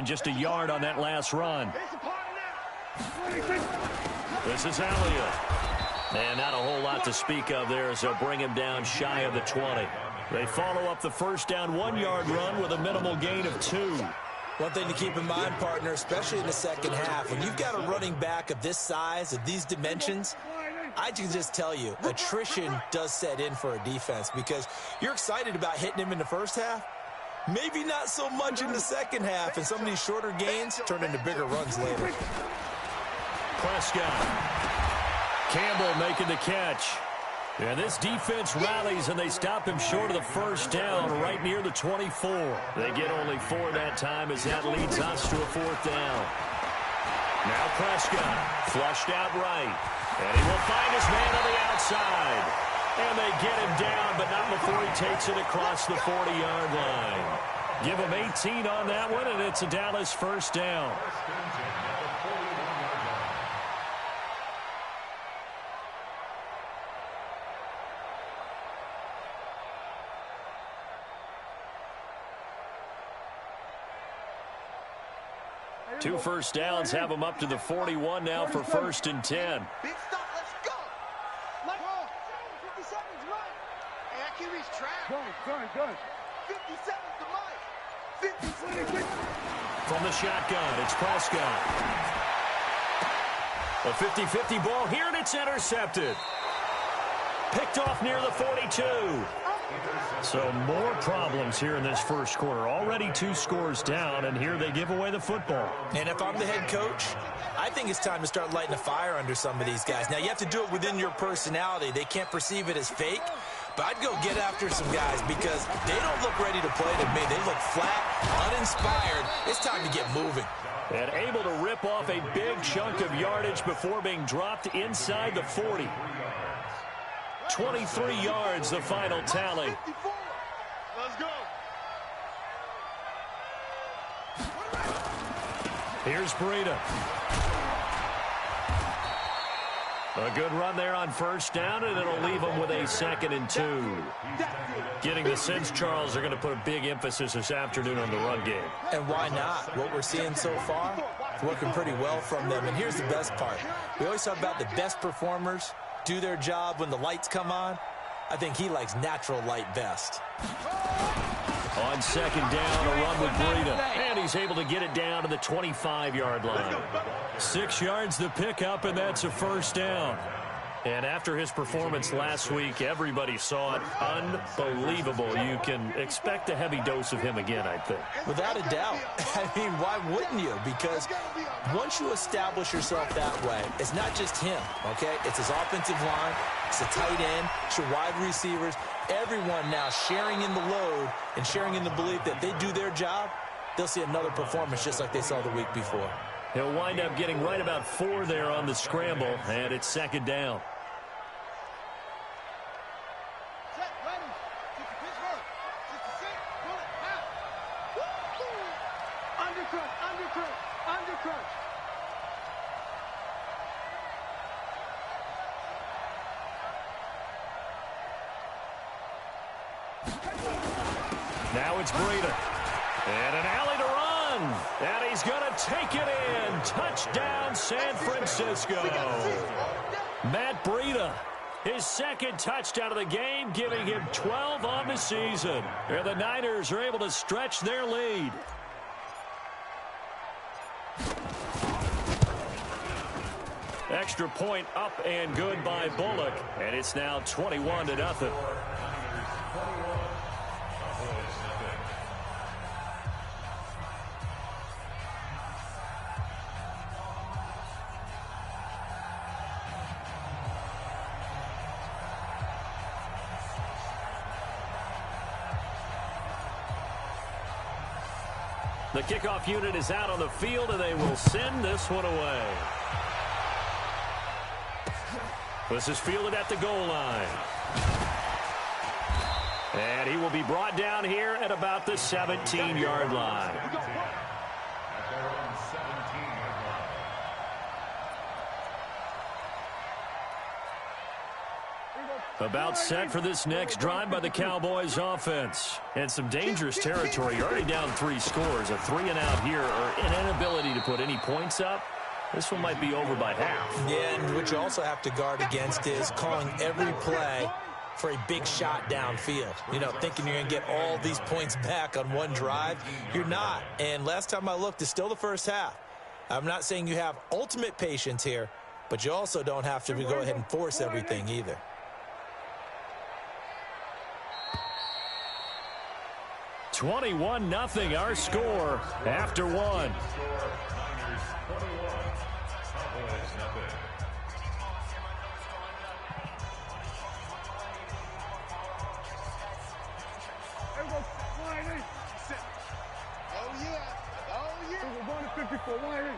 just a yard on that last run. This is Elliott. And not a whole lot to speak of there as they'll bring him down shy of the 20. They follow up the first down 1-yard run with a minimal gain of 2. One thing to keep in mind, partner, especially in the second half, when you've got a running back of this size, of these dimensions, I can just tell you, attrition does set in for a defense because you're excited about hitting him in the first half. Maybe not so much in the second half, and some of these shorter gains turn into bigger runs later. Prescott. Campbell making the catch. And this defense rallies, and they stop him short of the first down right near the 24. They get only 4 that time as that leads us to a 4th down. Now Prescott, flushed out right. And he will find his man on the outside. And they get him down, but not before he takes it across the 40-yard line. Give him 18 on that one, and it's a Dallas first down. Two first downs have them up to the 41 now for 1st and 10. Big stop, let's go. Mike, 50 seconds, Mike. Hey, I can reach track. Go. 50 seconds to Mike. 50. From the shotgun, it's Prescott. A 50-50 ball here, and it's intercepted. Picked off near the 42. So more problems here in this first quarter. Already 2 scores down, and here they give away the football. And if I'm the head coach, I think it's time to start lighting a fire under some of these guys. Now, you have to do it within your personality. They can't perceive it as fake, but I'd go get after some guys because they don't look ready to play to me. They look flat, uninspired. It's time to get moving. And able to rip off a big chunk of yardage before being dropped inside the 40. 23 yards, the final tally. Let's go. Here's Breida. A good run there on first down, and it'll leave them with a 2nd and 2. Getting the sense, Charles, they're going to put a big emphasis this afternoon on the run game. And why not? What we're seeing so far, it's working pretty well from them. And here's the best part. We always talk about the best performers do their job when the lights come on. I think he likes natural light best. On 2nd down, a run with Breida. And he's able to get it down to the 25-yard line. 6 yards the pickup, and that's a first down. And after his performance last week, everybody saw it. Unbelievable. You can expect a heavy dose of him again, I think. Without a doubt. I mean, why wouldn't you? Because once you establish yourself that way, it's not just him, okay? It's his offensive line, it's the tight end, it's your wide receivers, everyone now sharing in the load and sharing in the belief that they do their job, they'll see another performance just like they saw the week before. He'll wind up getting right about 4 there on the scramble, and it's 2nd down. Now it's Breida. And an alley to run. And he's going to take it in. Touchdown, San Francisco. Matt Breida, his 2nd touchdown of the game, giving him 12 on the season. And the Niners are able to stretch their lead. Extra point up and good by Bullock. And it's now 21-0. The kickoff unit is out on the field, and they will send this one away. This is fielded at the goal line. And he will be brought down here at about the 17-yard line. About set for this next drive by the Cowboys offense. And some dangerous territory. You're already down 3 scores. A 3-and-out here, or to put any points up, this one might be over by half. Yeah, and what you also have to guard against is calling every play for a big shot downfield. You know, thinking you're going to get all these points back on one drive. You're not. And last time I looked, it's still the first half. I'm not saying you have ultimate patience here, but you also don't have to go ahead and force everything either. $21-0 our score after one. We're going to 54. Here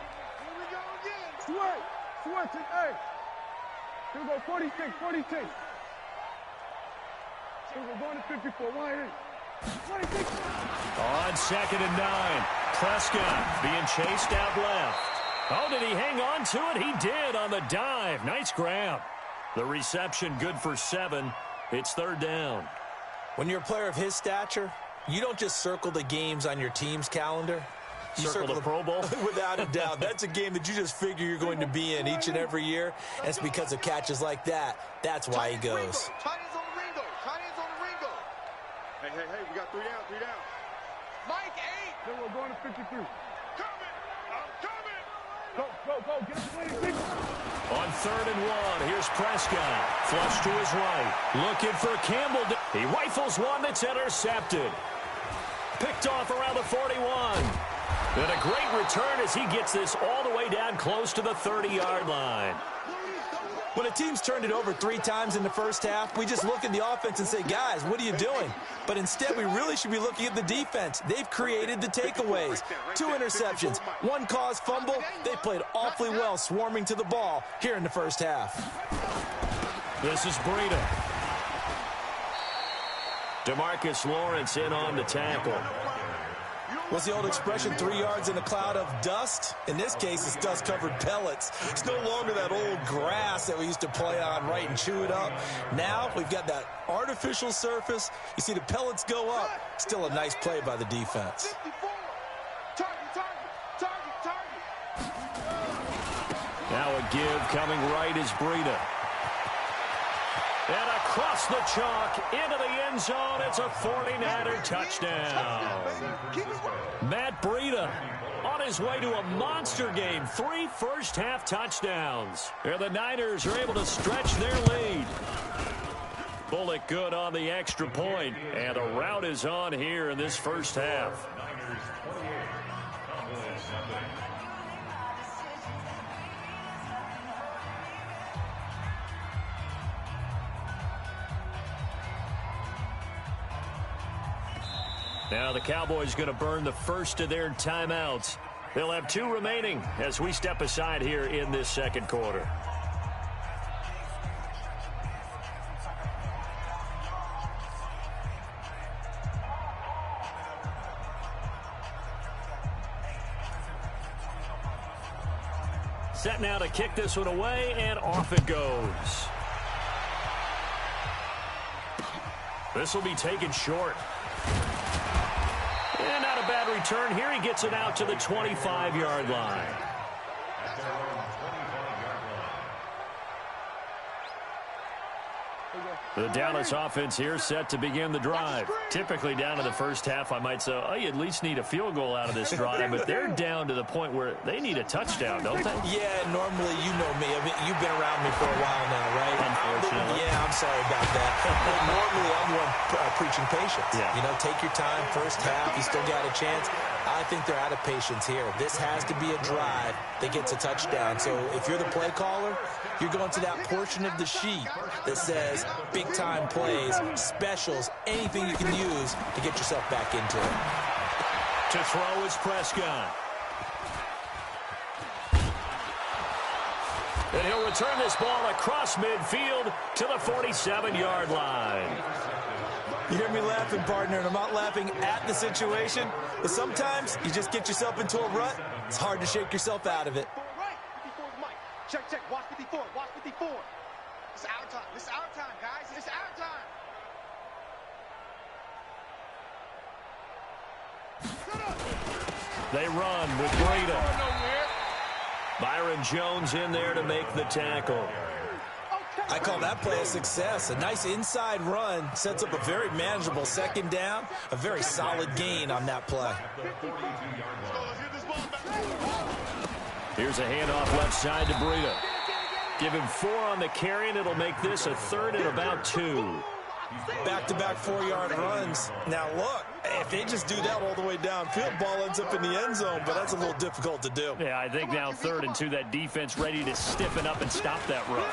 we go again. Switch it. Hey. Here we go. 46. We're going to 54. 26. On 2nd and 9. Prescott being chased out left. Oh, did he hang on to it? He did on the dive. Nice grab. The reception good for 7. It's 3rd down. When you're a player of his stature, you don't just circle the games on your team's calendar. You circle the Pro Bowl? Without a doubt. That's a game that you just figure you're going to be in each and every year. And it's because of catches like that. That's why he goes. Tight ends on the Ringo. Hey, we got 3 down. Mike, 8. Then we're going to 53. I'm coming. Go. Get him 26. On 3rd and 1, here's Prescott. Flush to his right. Looking for Campbell. He rifles one that's intercepted. Picked off around the 41. And a great return as he gets this all the way down close to the 30-yard line. When a team's turned it over 3 times in the first half, we just look at the offense and say, guys, what are you doing? But instead, we really should be looking at the defense. They've created the takeaways. 2 interceptions, 1 caused fumble. They played awfully well swarming to the ball here in the first half. This is Breida. DeMarcus Lawrence in on the tackle. What's the old expression, 3 yards in a cloud of dust? In this case, it's dust-covered pellets. It's no longer that old grass that we used to play on, right, and chew it up. Now we've got that artificial surface. You see the pellets go up. Still a nice play by the defense. 54. Target. Now a give coming right is Breida. And across the chalk into the end zone. It's a 49er touchdown. Matt Breida on his way to a monster game. 3 first-half touchdowns. And the Niners are able to stretch their lead. Bullock good on the extra point. And the route is on here in this first half. Now the Cowboys going to burn the first of their timeouts. They'll have 2 remaining as we step aside here in this second quarter. Set now to kick this one away, and off it goes. This will be taken short. And not a bad return here. He gets it out to the 25-yard line. The Dallas offense here set to begin the drive. Typically down to the first half, I might say, oh, you at least need a field goal out of this drive. But they're down to the point where they need a touchdown, don't they? Yeah, normally you know me. I mean, you've been around me for a while now, right? Unfortunately. Yeah, I'm sorry about that. But normally I'm the one preaching patience. Yeah. You know, take your time. First half, you still got a chance. I think they're out of patience here. This has to be a drive that gets a touchdown. So if you're the play caller, you're going to that portion of the sheet that says big-time plays, specials, anything you can use to get yourself back into it. To throw is Prescott. And he'll return this ball across midfield to the 47-yard line. You hear me laughing, partner, and I'm not laughing at the situation, but sometimes you just get yourself into a rut. It's hard to shake yourself out of it. Right. 54 is Mike. Check. Watch 54. It's our time, guys. It's our time. They run with Breida. Byron Jones in there to make the tackle. I call that play a success. A nice inside run sets up a very manageable second down. A very solid gain on that play. Here's a handoff left side to Breida. Give him 4 on the carry, and it'll make this a 3rd and about 2. Back-to-back 4-yard runs. Now, look, if they just do that all the way downfield, ball ends up in the end zone, but that's a little difficult to do. Yeah, I think now 3rd and 2, that defense ready to stiffen up and stop that run.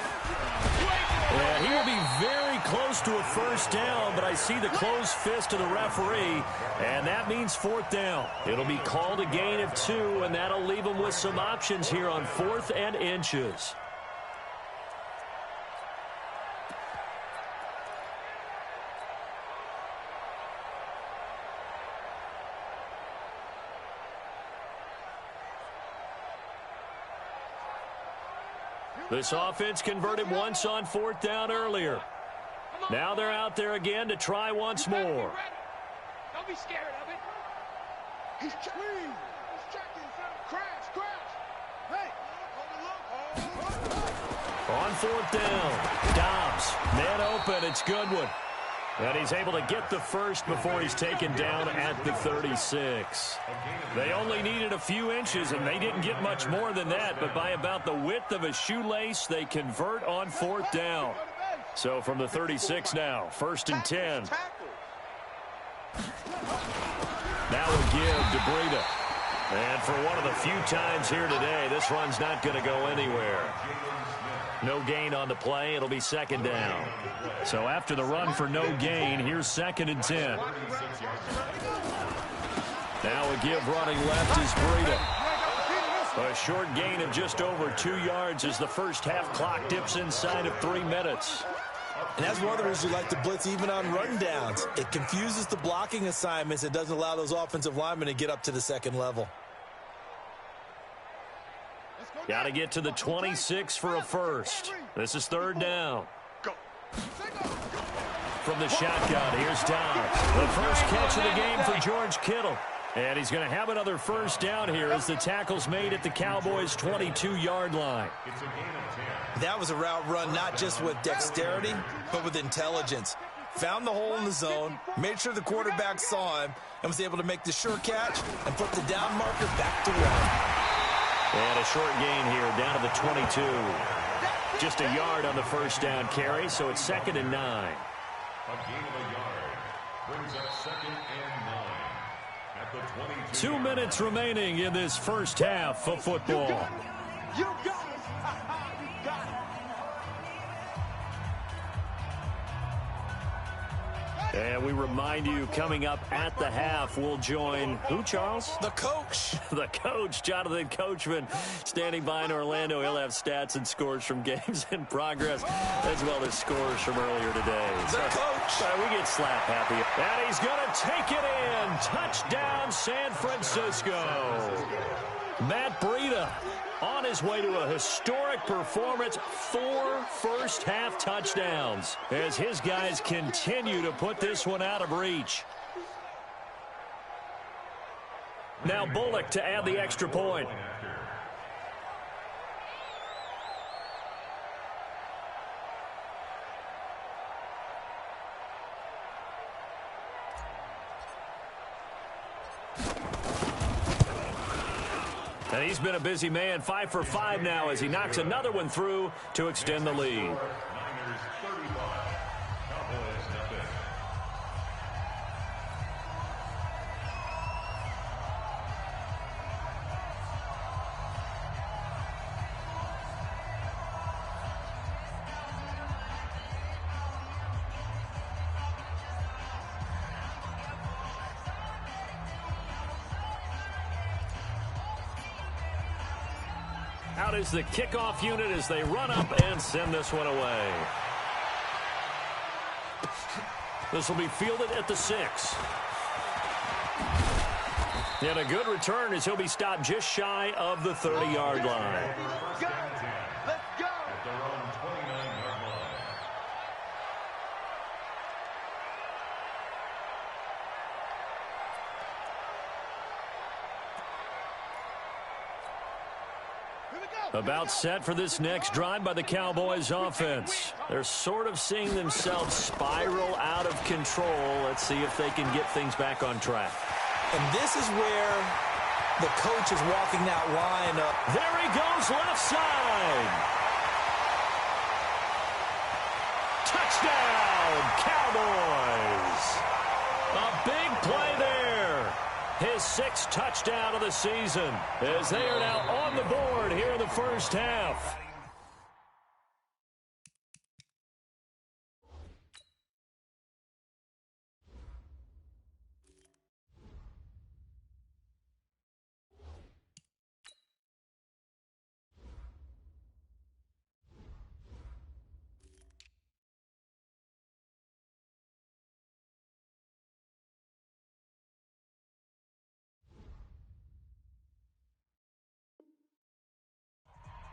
Yeah, he will be very close to a first down, but I see the closed fist of the referee, and that means 4th down. It'll be called a gain of 2, and that'll leave them with some options here on 4th and inches. This offense converted once on 4th down earlier. Now they're out there again to try once more. Don't be scared of it. He's checking. He's checking. Crash. Hey. On 4th down, Dobbs, man open, it's Goodwin. And he's able to get the first before he's taken down at the 36. They only needed a few inches, and they didn't get much more than that. But by about the width of a shoelace, they convert on 4th down. So from the 36 now, 1st and 10. Now a give to Breida. And for one of the few times here today, this run's not going to go anywhere. No gain on the play. It'll be 2nd down. So after the run for no gain, here's 2nd and 10. Now a give running left is Breida. A short gain of just over 2 yards as the first half clock dips inside of 3 minutes. And that's one of the reasons we like to blitz even on rundowns. It confuses the blocking assignments. It doesn't allow those offensive linemen to get up to the second level. Got to get to the 26 for a first. This is 3rd down. From the shotgun, here's Dobbs. The first catch of the game for George Kittle. And he's going to have another first down here as the tackle's made at the Cowboys' 22-yard line. That was a route run not just with dexterity, but with intelligence. Found the hole in the zone, made sure the quarterback saw him, and was able to make the sure catch and put the down marker back to run. And a short gain here down to the 22. Just a yard on the first down carry, so it's 2nd and 9. A gain of a yard brings up 2nd and 9 at the 22. 2 minutes remaining in this first half of football. You got it. You got it. And we remind you, coming up at the half, we'll join who, Charles? The coach. The coach, Jonathan Coachman, standing by in Orlando. He'll have stats and scores from games in progress, as well as scores from earlier today. The coach. We get slap happy. And he's going to take it in. Touchdown, San Francisco. Matt Breida on his way to a historic performance, 4 first-half touchdowns, as his guys continue to put this one out of reach. Now Bullock to add the extra point. And he's been a busy man, 5 for 5 now as he knocks another one through to extend the lead. Out is the kickoff unit as they run up and send this one away. This will be fielded at the 6. And a good return as he'll be stopped just shy of the 30-yard line. Let's go. At their own 29-yard line. About set for this next drive by the Cowboys offense. They're sort of seeing themselves spiral out of control. Let's see if they can get things back on track. And this is where the coach is walking that line up. There he goes, left side. Touchdown, Cowboys. A big play there. His 6th touchdown of the season as they are now on the board here in the first half.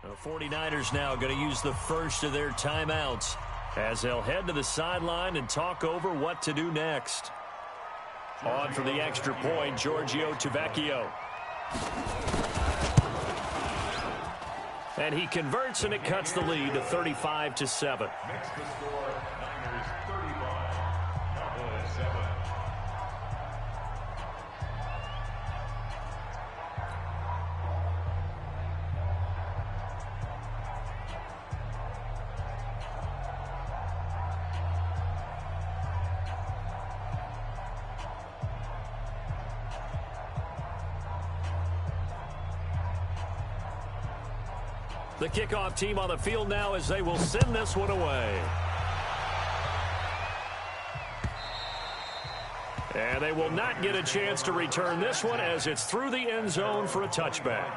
The 49ers now going to use the first of their timeouts as they'll head to the sideline and talk over what to do next. On for the extra point, Giorgio Tavecchio. And he converts, and it cuts the lead to 35-7. Makes the score Niners 35, Cowboys 7. The kickoff team on the field now as they will send this one away. And they will not get a chance to return this one as it's through the end zone for a touchback.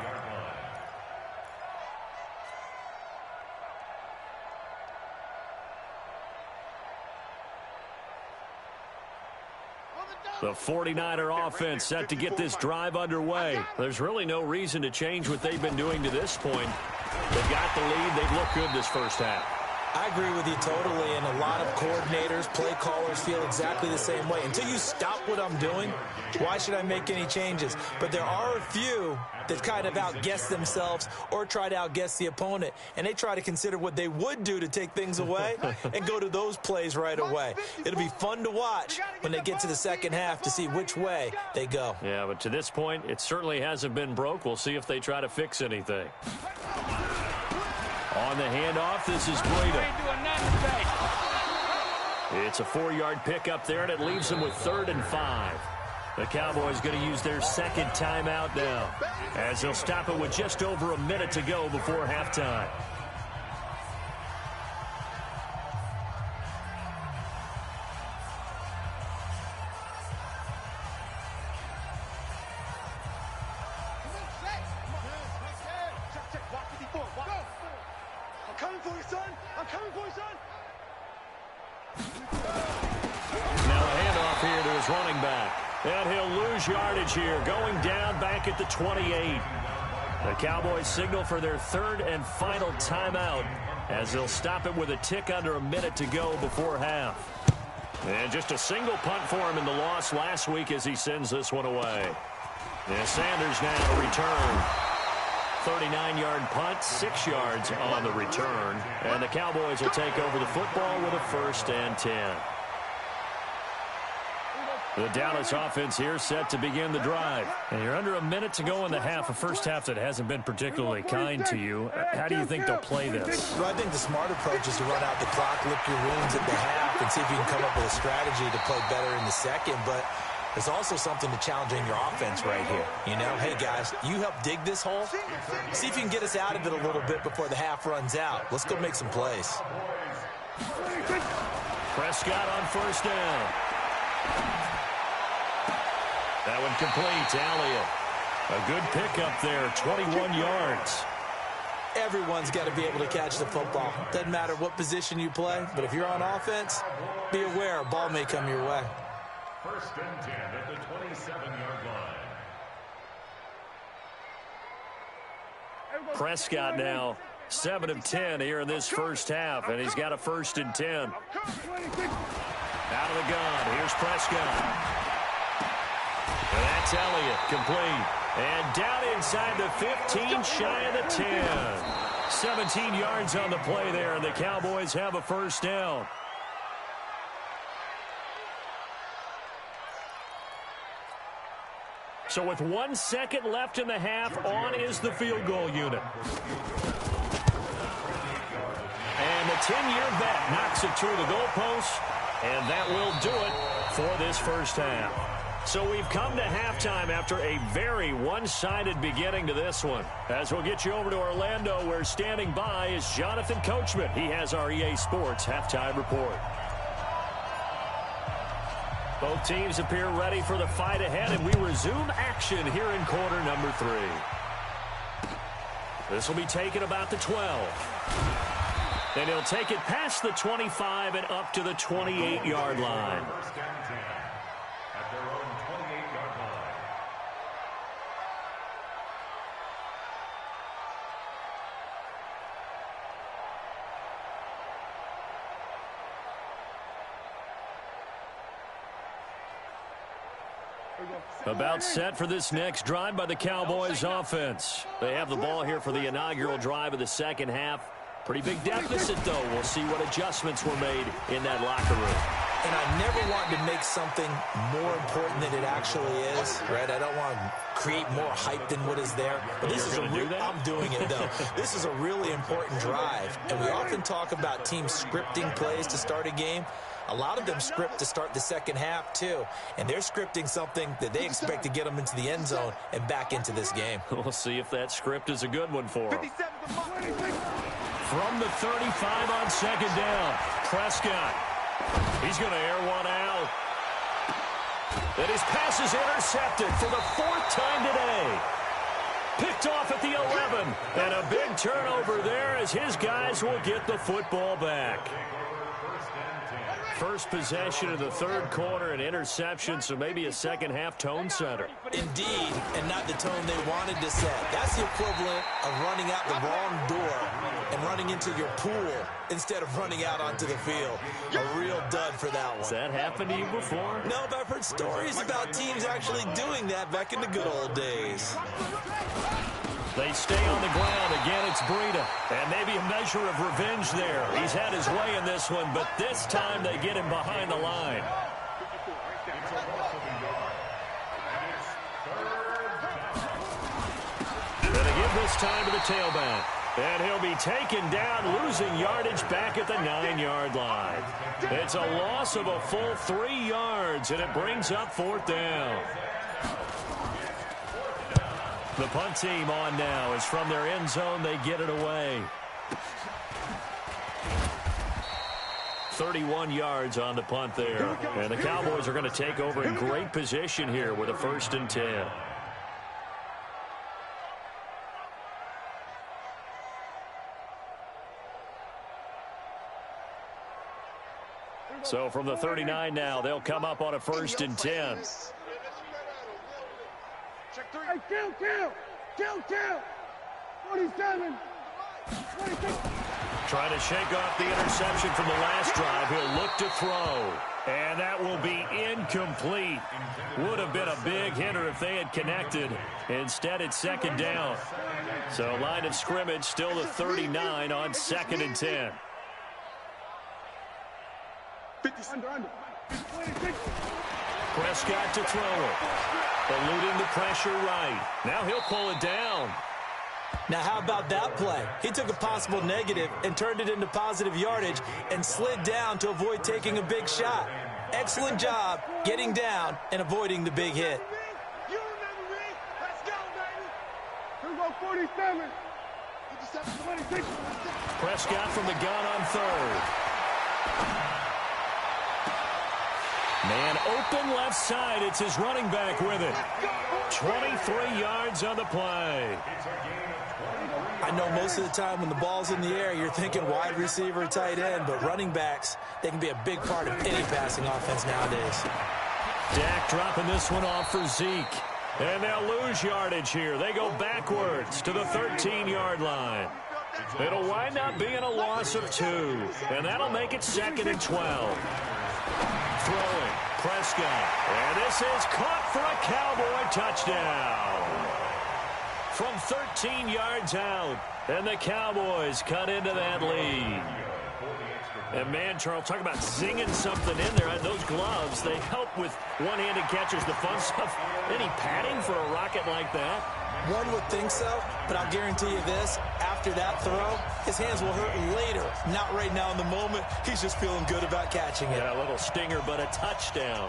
The 49er offense set to get this drive underway. There's really no reason to change what they've been doing to this point. They've got the lead. They've looked good this first half. I agree with you totally, and a lot of coordinators, play callers feel exactly the same way. Until you stop what I'm doing, why should I make any changes? But there are a few that kind of outguess themselves or try to outguess the opponent, and they try to consider what they would do to take things away and go to those plays right away. It'll be fun to watch when they get to the second half to see which way they go. Yeah, but to this point, it certainly hasn't been broke. We'll see if they try to fix anything. On the handoff, this is Breda. It's a 4-yard pickup there, and it leaves them with 3rd and 5. The Cowboys going to use their second timeout now, as they'll stop it with just over a minute to go before halftime. Running back. And he'll lose yardage here, going down back at the 28. The Cowboys signal for their 3rd and final timeout as they'll stop it with a tick under a minute to go before half. And just a single punt for him in the loss last week as he sends this one away. And Sanders now return. 39-yard punt, 6 yards on the return. And the Cowboys will take over the football with a 1st and 10. The Dallas offense here set to begin the drive. And you're under a minute to go in the half, a first half that hasn't been particularly kind to you. How do you think they'll play this? Well, I think the smart approach is to run out the clock, lick your wounds at the half, and see if you can come up with a strategy to play better in the second. But there's also something to challenging your offense right here. You know, hey, guys, you help dig this hole. See if you can get us out of it a little bit before the half runs out. Let's go make some plays. Prescott on 1st down. That one complete to Elliott. A good pickup there, 21 yards. Everyone's got to be able to catch the football. Doesn't matter what position you play, but if you're on offense, be aware a ball may come your way. 1st and 10 at the 27-yard line. Prescott now 7 of 10 here in this first half, and he's got a 1st and 10. Out of the gun, here's Prescott. And that's Elliott, complete. And down inside the 15, shy of the 10. 17 yards on the play there, and the Cowboys have a first down. So with 1 second left in the half, on is the field goal unit. And the 10-year vet knocks it through the goalpost, and that will do it for this first half. So we've come to halftime after a very one-sided beginning to this one. As we'll get you over to Orlando, where standing by is Jonathan Coachman. He has our EA Sports halftime report. Both teams appear ready for the fight ahead, and we resume action here in quarter number 3. This will be taken about the 12. And he'll take it past the 25 and up to the 28-yard line. At their own 28-yard line. About set for this next drive by the Cowboys offense. They have the ball here for the inaugural drive of the second half. Pretty big deficit, though. We'll see what adjustments were made in that locker room. And I never want to make something more important than it actually is, right? I don't want to create more hype than what is there. But this is I'm doing it, though. This is a really important drive. And we often talk about teams scripting plays to start a game. A lot of them script to start the second half, too. And they're scripting something that they expect to get them into the end zone and back into this game. We'll see if that script is a good one for them. From the 35 on second down, Prescott. He's going to air one out. And his pass is intercepted for the 4th time today. Picked off at the 11. And a big turnover there as his guys will get the football back. First possession of the third quarter, an interception, so maybe a second half tone setter. Indeed, and not the tone they wanted to set. That's the equivalent of running out the wrong door and running into your pool instead of running out onto the field. A real dud for that one. Has that happened to you before? No, but I've heard stories about teams actually doing that back in the good old days. They stay on the ground. Again, it's Breida. And maybe a measure of revenge there. He's had his way in this one, but this time they get him behind the line. And they give this time to the tailback. And he'll be taken down, losing yardage back at the 9-yard line. It's a loss of a full 3 yards, and it brings up 4th down. The punt team on now is from their end zone. They get it away. 31 yards on the punt there. And the Cowboys are going to take over in great position here with a 1st and 10. So from the 39 now, they'll come up on a 1st and 10. Hey, kill. 47. 26. Trying to shake off the interception from the last drive. He'll look to throw. And that will be incomplete. Would have been a big hitter if they had connected. Instead, it's 2nd down. So line of scrimmage still the 39 on 2nd and 10. Prescott to throw it. Eluding the pressure right. Now he'll pull it down. Now, how about that play? He took a possible negative and turned it into positive yardage and slid down to avoid taking a big shot. Excellent job getting down and avoiding the big hit. You remember me? Let's go, baby. Here we go, 47. 26. Prescott from the gun on 3rd. Man open left side. It's his running back with it. 23 yards on the play. I know most of the time when the ball's in the air, you're thinking wide receiver, tight end, but running backs, they can be a big part of any passing offense nowadays. Dak dropping this one off for Zeke. And they'll lose yardage here. They go backwards to the 13-yard line. It'll wind up being a loss of 2. And that'll make it 2nd and 12. Throwing, Prescott. And this is caught for a Cowboy touchdown. from 13 yards out. And the Cowboys cut into that lead. And, man, Charles, talk about zinging something in there. Those gloves, they help with one-handed catchers, the fun stuff. Any padding for a rocket like that? One would think so, but I'll guarantee you this. After that throw, his hands will hurt later. Not right now in the moment. He's just feeling good about catching it. Yeah, a little stinger, but a touchdown.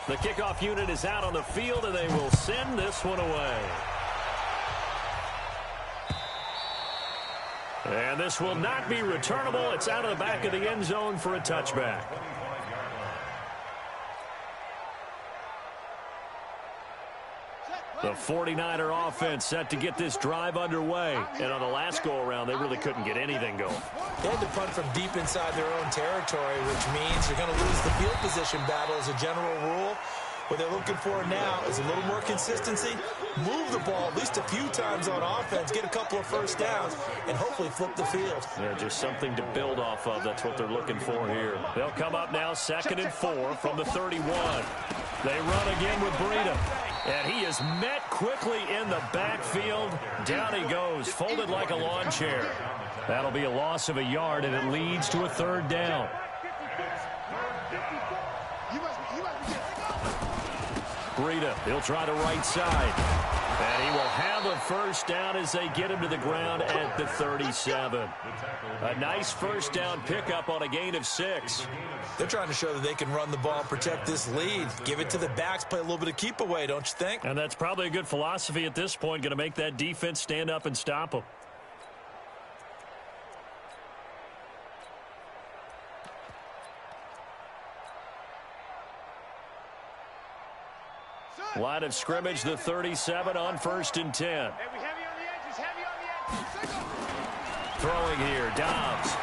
The kickoff unit is out on the field, and they will send this one away. And this will not be returnable. It's out of the back of the end zone for a touchback. The 49er offense set to get this drive underway. And on the last go-around, they really couldn't get anything going. They had to punt from deep inside their own territory, which means you're going to lose the field position battle as a general rule. What they're looking for now is a little more consistency, move the ball at least a few times on offense, get a couple of first downs, and hopefully flip the field. Yeah, just something to build off of. That's what they're looking for here. They'll come up now 2nd and 4 from the 31. They run again with Breida. And he is met quickly in the backfield. Down he goes, folded like a lawn chair. That'll be a loss of a yard, and it leads to a 3rd down. Breida, he'll try the right side. And he will have a first down as they get him to the ground at the 37. A nice first down pickup on a gain of 6. They're trying to show that they can run the ball and protect this lead. Give it to the backs, play a little bit of keep away, don't you think? And that's probably a good philosophy at this point, going to make that defense stand up and stop them. Line of scrimmage, the 37 on 1st and 10. Throwing here, Dobbs.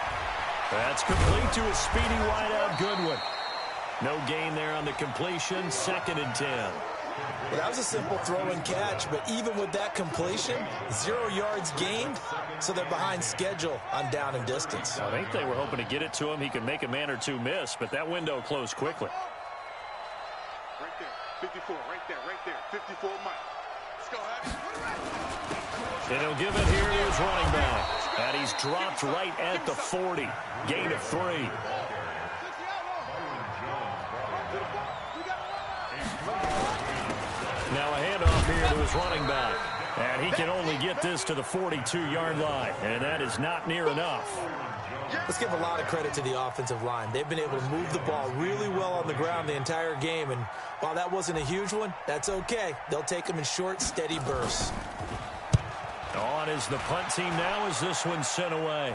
That's complete to a speedy wideout, Goodwin. No gain there on the completion, 2nd and 10. Well, that was a simple throw and catch, but even with that completion, 0 yards gained, so they're behind schedule on down and distance. I think they were hoping to get it to him. He could make a man or two miss, but that window closed quickly. Right there, 54, right there, 54 Mike. Let's go, Abby. And he'll give it here to his running back. And he's dropped right at the 40. Gain of 3. Now a handoff here to his running back. And he can only get this to the 42-yard line. And that is not near enough. Let's give a lot of credit to the offensive line. They've been able to move the ball really well on the ground the entire game. And while that wasn't a huge one, that's okay. They'll take them in short, steady bursts. On is the punt team now as this one's sent away.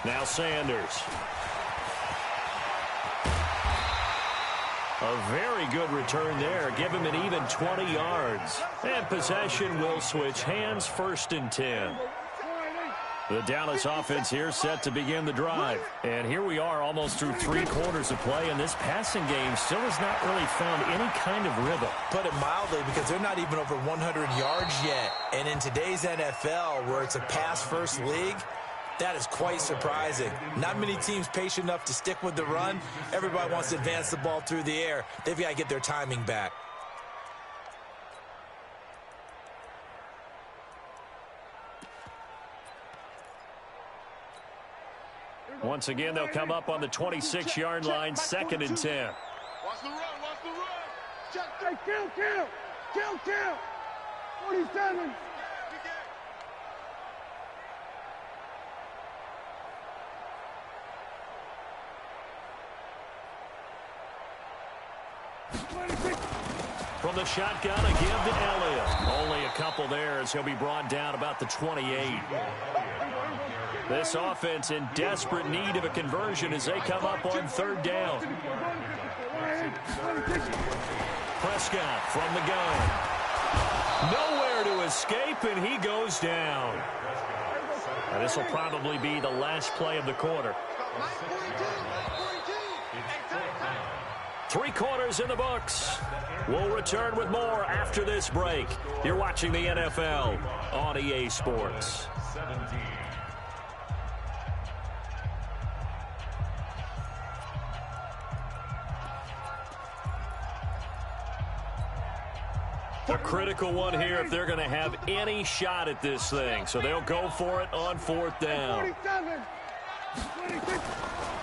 Now Sanders. A very good return there. Give him an even 20 yards. And possession will switch hands, 1st and 10. The Dallas offense here set to begin the drive. And here we are almost through 3 quarters of play, and this passing game still has not really found any kind of rhythm. Put it mildly, because they're not even over 100 yards yet. And in today's NFL, where it's a pass-first league, that is quite surprising. Not many teams patient enough to stick with the run. Everybody wants to advance the ball through the air. They've got to get their timing back. Once again, they'll come up on the 26-yard line, 2nd and 10. Watch the run, watch the run. Hey, kill. 47. From the shotgun, a give to Elliott. Only a couple there as he'll be brought down about the 28. This offense in desperate need of a conversion as they come up on 3rd down. Prescott from the gun. Nowhere to escape, and he goes down. This will probably be the last play of the quarter. 3 quarters in the books. We'll return with more after this break. You're watching the NFL on EA Sports. 17. critical one here if they're going to have any shot at this thing. So they'll go for it on 4th down.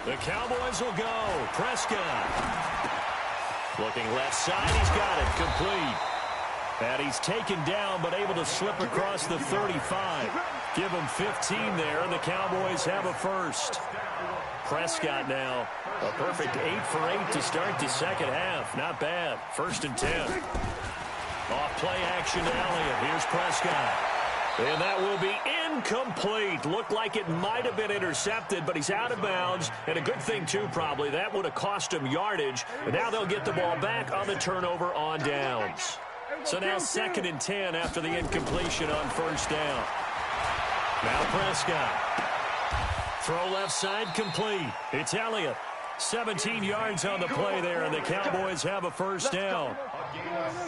The Cowboys will go. Prescott. Looking left side. He's got it. Complete. And he's taken down but able to slip across the 35. Give him 15 there, and the Cowboys have a first. Prescott now. A perfect 8 for 8 to start the second half. Not bad. 1st and 10. Off play action to Elliott. Here's Prescott. And that will be incomplete. Looked like it might have been intercepted, but he's out of bounds. And a good thing, too, probably. That would have cost him yardage. And now they'll get the ball back on the turnover on downs. So now 2nd and 10 after the incompletion on 1st down. Now Prescott. Throw left side complete. It's Elliott. 17 yards on the play there, and the Cowboys have a 1st down.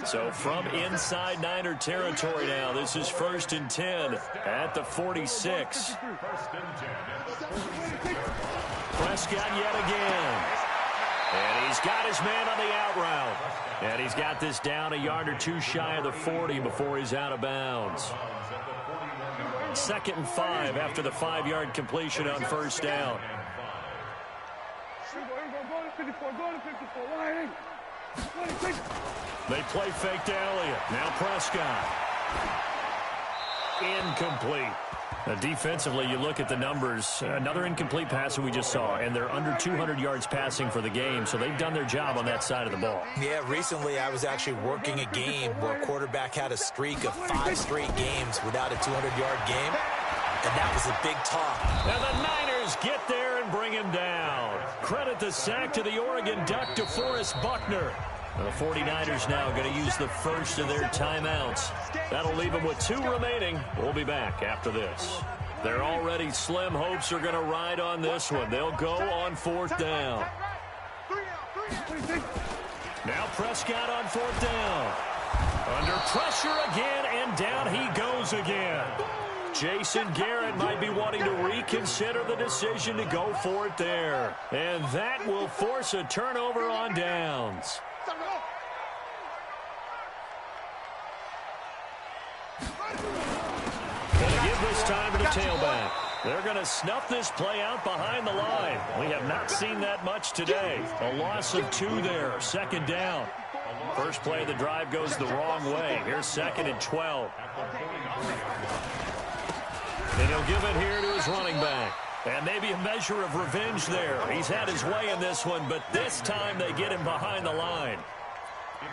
So from inside Niner territory now, this is 1st and 10 at the 46. Prescott yet again. And he's got his man on the out route. And he's got this down a yard or two shy of the 40 before he's out of bounds. 2nd and 5 after the 5-yard completion on 1st down. They play fake to Elliott. Now Prescott. Incomplete. Now defensively, you look at the numbers. Another incomplete pass that we just saw, and they're under 200 yards passing for the game, so they've done their job on that side of the ball. Yeah, recently I was actually working a game where a quarterback had a streak of 5 straight games without a 200-yard game, and that was a big talk. And the Niners get there and bring him down. Credit the sack to the Oregon Duck, DeForest Buckner. And the 49ers now going to use the first of their timeouts. That'll leave them with 2 remaining. We'll be back after this. Their already slim hopes are going to ride on this one. They'll go on 4th down. Now Prescott on 4th down. Under pressure again, and down he goes again. Jason Garrett might be wanting to reconsider the decision to go for it there. And that will force a turnover on downs. Gonna give this time to the tailback. They're going to snuff this play out behind the line. We have not seen that much today. A loss of 2 there. 2nd down. First play of the drive goes the wrong way. Here's 2nd and 12. And he'll give it here to his running back. And maybe a measure of revenge there. He's had his way in this one, but this time they get him behind the line.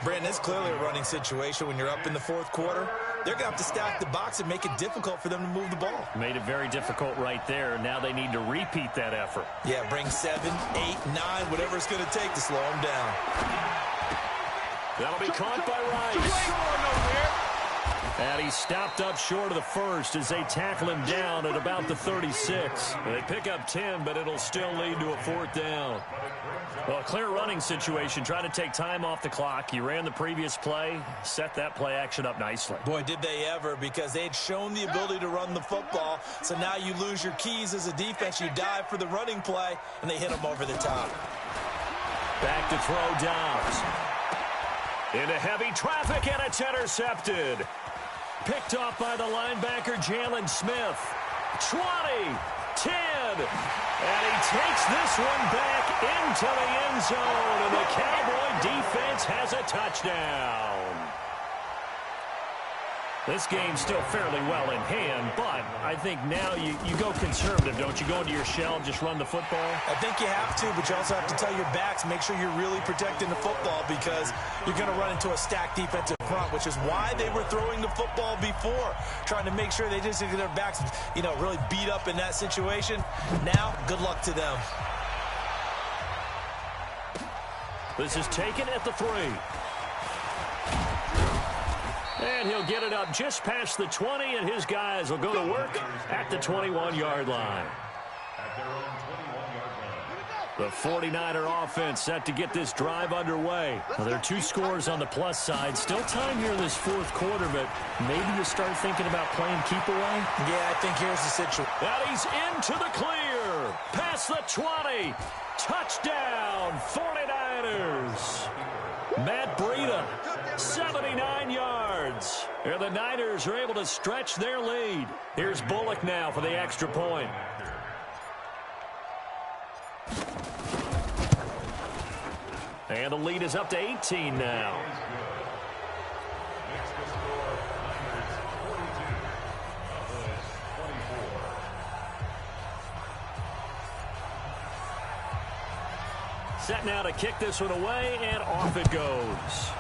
Brandon, it's clearly a running situation when you're up in the 4th quarter. They're going to have to stack the box and make it difficult for them to move the ball. Made it very difficult right there. Now they need to repeat that effort. Yeah, bring 7, 8, 9, whatever it's going to take to slow them down. That'll be caught by Rice. And he's stopped up short of the first as they tackle him down at about the 36. They pick up 10, but it'll still lead to a 4th down. Well, a clear running situation. Try to take time off the clock. You ran the previous play, set that play action up nicely. Boy, did they ever, because they'd shown the ability to run the football. So now you lose your keys as a defense. You dive for the running play, and they hit them over the top. Back to throw Dobbs. Into heavy traffic, and it's intercepted. Picked off by the linebacker, Jalen Smith. 20, 10, and he takes this one back into the end zone, and the Cowboy defense has a touchdown. This game's still fairly well in hand, but I think now you go conservative, don't you? Go into your shell and just run the football? I think you have to, but you also have to tell your backs, make sure you're really protecting the football, because you're going to run into a stacked defensive front, which is why they were throwing the football before, trying to make sure they just get their backs, really beat up in that situation. Now, good luck to them. This is taken at the 3. And he'll get it up just past the 20, and his guys will go to work at the 21-yard line. The 49er offense set to get this drive underway. Well, there are 2 scores on the plus side. Still time here in this 4th quarter, but maybe you start thinking about playing keep away? Yeah, I think here's the situation. And he's into the clear. Past the 20. Touchdown, 49ers. Matt Breida, 79 yards. yards. And the Niners are able to stretch their lead. Here's Bullock now for the extra point. And the lead is up to 18 now. Set now to kick this one away, and off it goes.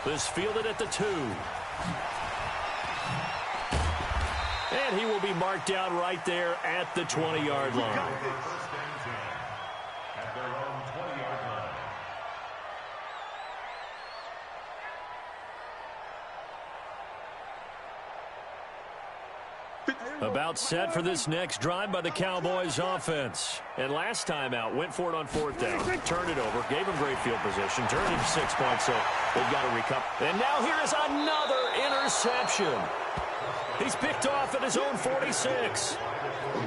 This fielded at the 2. And he will be marked down right there at the 20-yard line. At their own 20-yard line. About set for this next drive by the Cowboys offense. And last time out, went for it on 4th down, turned it over, gave them great field position, turned it 6 points, so they've got to recover. And now here is another interception. He's picked off at his own 46.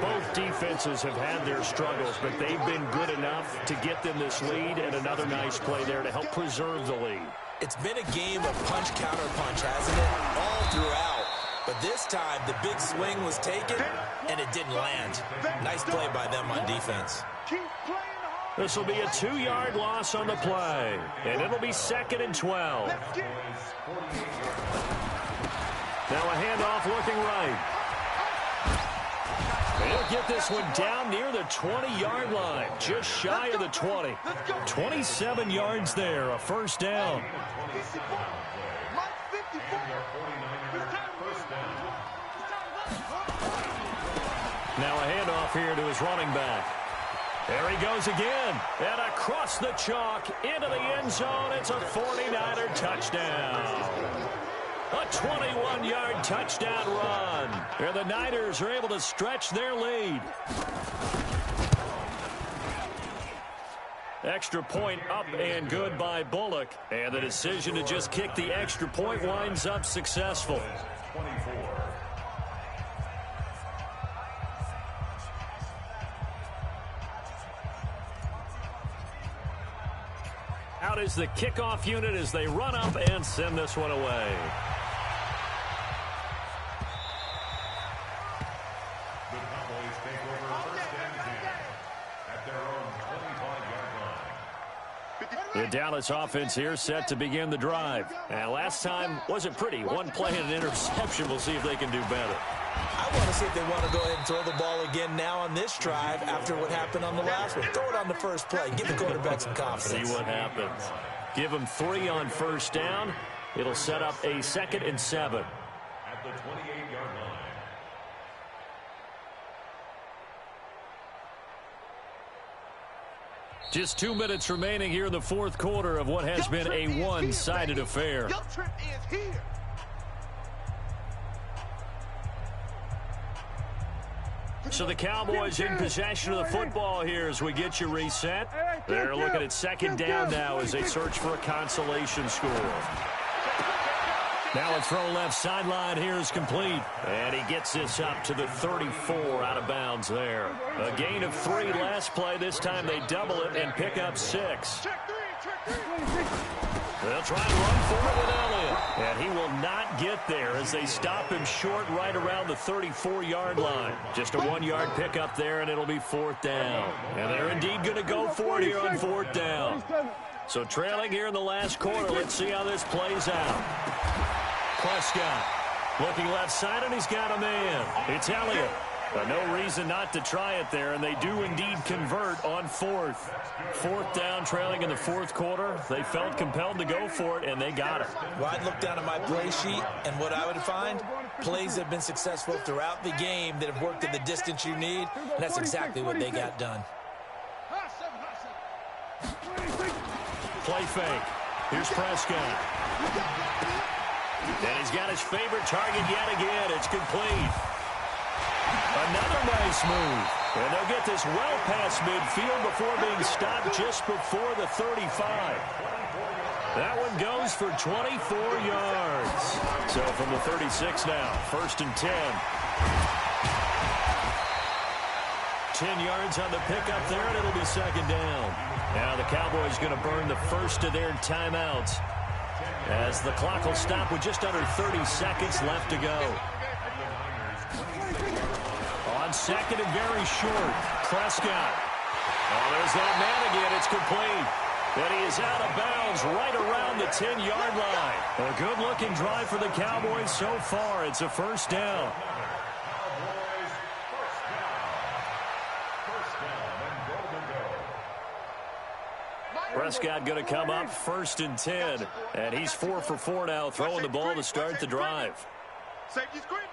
Both defenses have had their struggles, but they've been good enough to get them this lead, and another nice play there to help preserve the lead. It's been a game of punch-counter-punch, hasn't it? All throughout. But this time, the big swing was taken, and it didn't land. Nice play by them on defense. This will be a 2-yard loss on the play, and it'll be 2nd and 12. Now a handoff looking right. They'll get this one down near the 20-yard line, just shy of the 20. 27 yards there, a first down. Now a handoff here to his running back. There he goes again. And across the chalk into the end zone. It's a 49er touchdown. A 21-yard touchdown run. And the Niners are able to stretch their lead. Extra point up and good by Bullock. And the decision to just kick the extra point winds up successful. 24. Out is the kickoff unit as they run up and send this one away. The Cowboys take over 1st and 10 at their own 25-yard line. The Dallas offense here set to begin the drive. And last time wasn't pretty. One play and an interception. We'll see if they can do better. I want to see if they want to go ahead and throw the ball again now on this drive after what happened on the last one. Throw it on the first play. Give the quarterback some confidence. See what happens. Give them 3 on first down. It'll set up a 2nd and 7. At the 28-yard line. Just 2 minutes remaining here in the 4th quarter of what has been a one-sided affair. Your trip is here. So the Cowboys in possession of the football here as we get you reset. They're looking at 2nd down now as they search for a consolation score. Now a throw left sideline here is complete. And he gets this up to the 34 out of bounds there. A gain of 3 last play. This time they double it and pick up 6. They'll try and run for it with Elliott. And he will not get there as they stop him short right around the 34-yard line. Just a 1-yard pickup there, and it'll be 4th down. And they're indeed going to go for it here on 4th down. So trailing here in the last quarter, let's see how this plays out. Prescott looking left side, and he's got a man. It's Elliott. But no reason not to try it there, and they do indeed convert on 4th. 4th down, trailing in the 4th quarter. They felt compelled to go for it, and they got it. Well, I'd look down at my play sheet, and what I would find, plays have been successful throughout the game that have worked in the distance you need, and that's exactly what they got done. Play fake. Here's Prescott. And he's got his favorite target yet again. It's complete. Another nice move. And they'll get this well past midfield before being stopped just before the 35. That one goes for 24 yards. So from the 36 now, 1st and 10. 10 yards on the pickup there, and it'll be second down. Now the Cowboys going to burn the first of their timeouts as the clock will stop with just under 30 seconds left to go. On second and very short, Prescott. Oh, there's that man again. It's complete. And he is out of bounds right around the 10-yard line. A good-looking drive for the Cowboys so far. It's a first down. Prescott going to come up first and 10. And he's 4 for 4 now, throwing the ball to start the drive. Safety's creeping.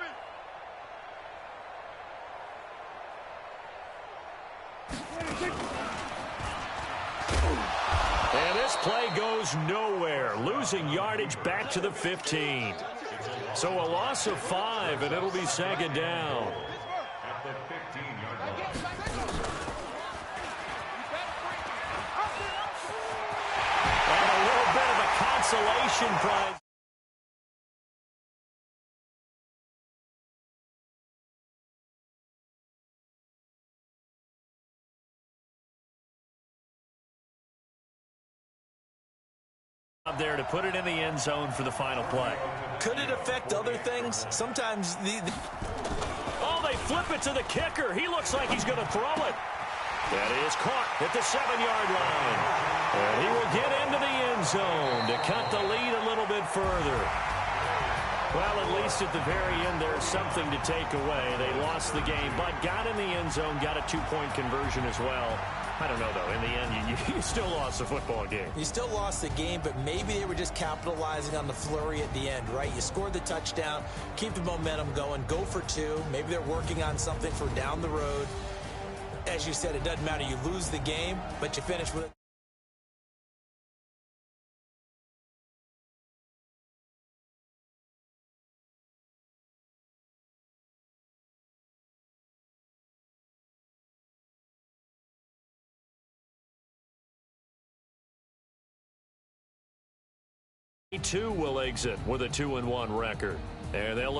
And this play goes nowhere, losing yardage back to the 15. So a loss of 5, and it'll be second down. At the 15-yard line. And a little bit of a consolation prize. There to put it in the end zone for the final play. Could it affect other things? Sometimes Oh, they flip it to the kicker. He looks like he's going to throw it. That is caught at the 7-yard line. And he will get into the end zone to cut the lead a little bit further. Well, at least at the very end, there's something to take away. They lost the game, but got in the end zone, got a 2-point conversion as well. I don't know, though. In the end, you still lost the football game. You still lost the game, but maybe they were just capitalizing on the flurry at the end, right? You scored the touchdown, keep the momentum going, go for 2. Maybe they're working on something for down the road. As you said, it doesn't matter. You lose the game, but you finish with it. Two will exit with a 2-1 record. And they'll